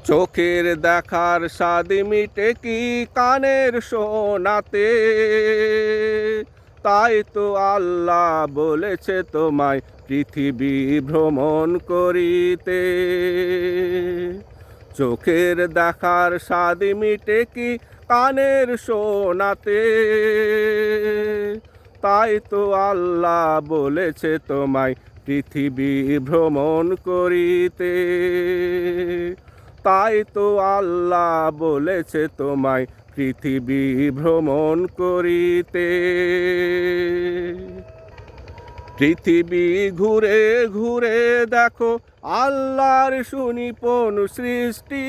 চোখের দেখার স্বাদ মিটে কি কানের শোনাতে? তাই তো আল্লাহ বলেছে তোমায় পৃথিবী ভ্রমণ করিতে। চোখের দেখার স্বাদ মিটে কি কানের শোনাতে? তাই তো আল্লাহ বলেছে তোমায় পৃথিবী ভ্রমণ করিতে। তাই তো আল্লাহ বলেছে তোমায় পৃথিবী ভ্রমণ করিতে। পৃথিবী ঘুরে ঘুরে দেখো আল্লাহর সুনিপুণ সৃষ্টি।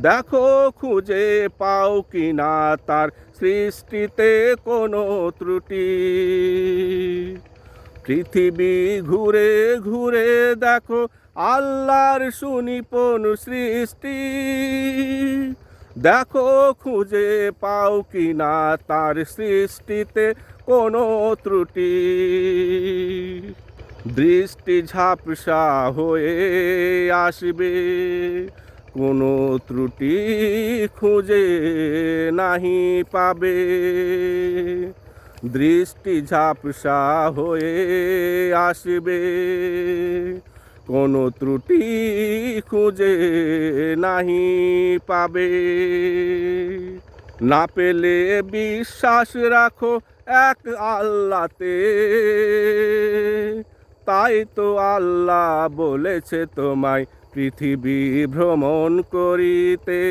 দেখো খুঁজে পাও কিনা তার সৃষ্টিতে কোনো ত্রুটি। পৃথিবী ঘুরে ঘুরে দেখো আল্লাহর সুনিপুণ সৃষ্টি। দেখো খুঁজে পাও কিনা তার সৃষ্টিতে কোনো ত্রুটি। দৃষ্টি ঝাপসা হয়ে আসবে, কোনো ত্রুটি খুঁজে নাহি পাবে। দৃষ্টি ঝাপসা হয়ে আসবে, কোনো ত্রুটি খুঁজে নাহি পাবে। না পেলে বিশ্বাস রাখো এক আল্লাহতে। তাই তো আল্লাহ বলেছে তোমায় পৃথিবী ভ্রমণ করিতে।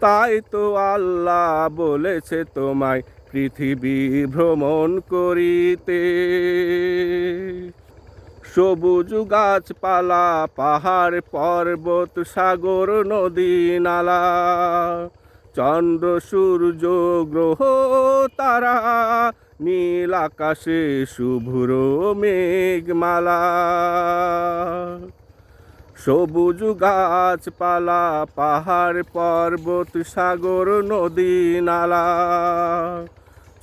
তাই তো আল্লাহ বলেছে তোমায় পৃথিবী ভ্রমণ করিতে। সবুজ গাছপালা, পাহাড় পর্বত, সাগর নদী নালা, চন্দ্র সূর্য গ্রহ তারা, নীল আকাশে শুভ্র মেঘমালা। সবুজ গাছপালা, পাহাড় পর্বত, সাগর নদী নালা,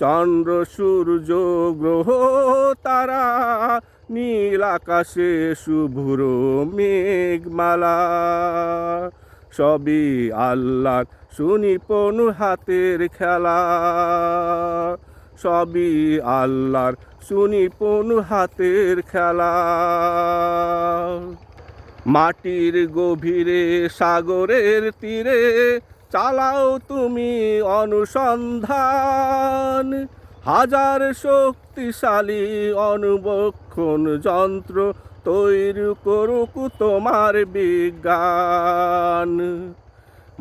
চন্দ্র সূর্য গ্রহ তারা, নীল আকাশে শুভ্র মেঘমালা। সবই আল্লাহর সুনিপুণ হাতের খেলা। সবই আল্লাহর সুনিপুণ হাতের খেলা। মাটির গভীরে, সাগরের তীরে চালাও তুমি অনুসন্ধান। হাজার শক্তিশালী অনুবক্ষণ যন্ত্র তৈরি করুক তোমার বিজ্ঞান।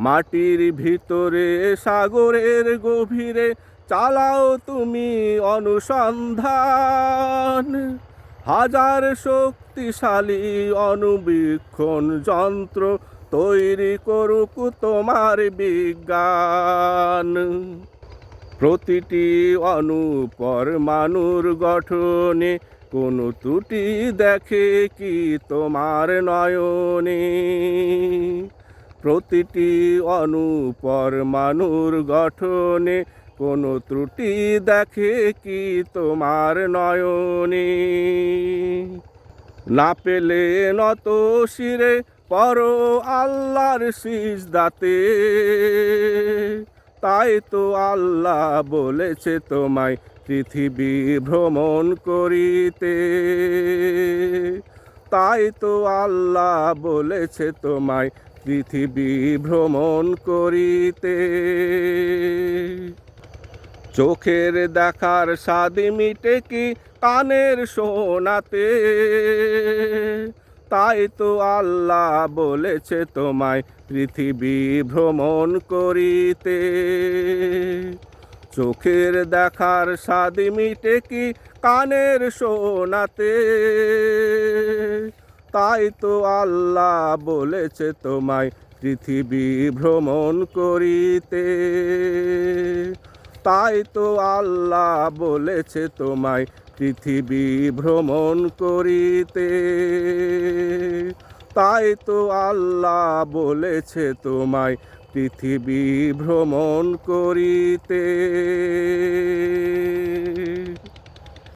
মাটির ভিতরে, সাগরের গভীরে চালাও তুমি অনুসন্ধান। হাজার শক্তিশালী অনুবীক্ষণ যন্ত্র তৈরি করুক তোমার বিজ্ঞান। প্রতিটি অণু পরমাণুর গঠনে কোনো ত্রুটি দেখে কি তোমার নয়নে? প্রতিটি অণু পরমাণুর গঠনে কোনো ত্রুটি দেখে কি তোমার নয়নে? না পেলে নত শিরে পড়ো আল্লাহর সিজদাতে। তাই তো আল্লাহ বলেছে তোমায় পৃথিবী ভ্রমণ করিতে। তাই তো আল্লাহ বলেছে তোমায় পৃথিবী ভ্রমণ করিতে। চোখের দেখার স্বাদ মিটে কি কানের শোনাতে? তাই তো আল্লাহ বলেছে তোমায় পৃথিবী ভ্রমণ করিতে। চোখের দেখার স্বাদ মিটে কি কানের শোনাতে? তাই তো আল্লাহ বলেছে তোমায় পৃথিবী ভ্রমণ করিতে। তাই তো আল্লাহ বলেছে তোমায় পৃথিবী ভ্রমণ করিতে। তাই তো আল্লাহ বলেছে তোমায় পৃথিবী ভ্রমণ করিতে।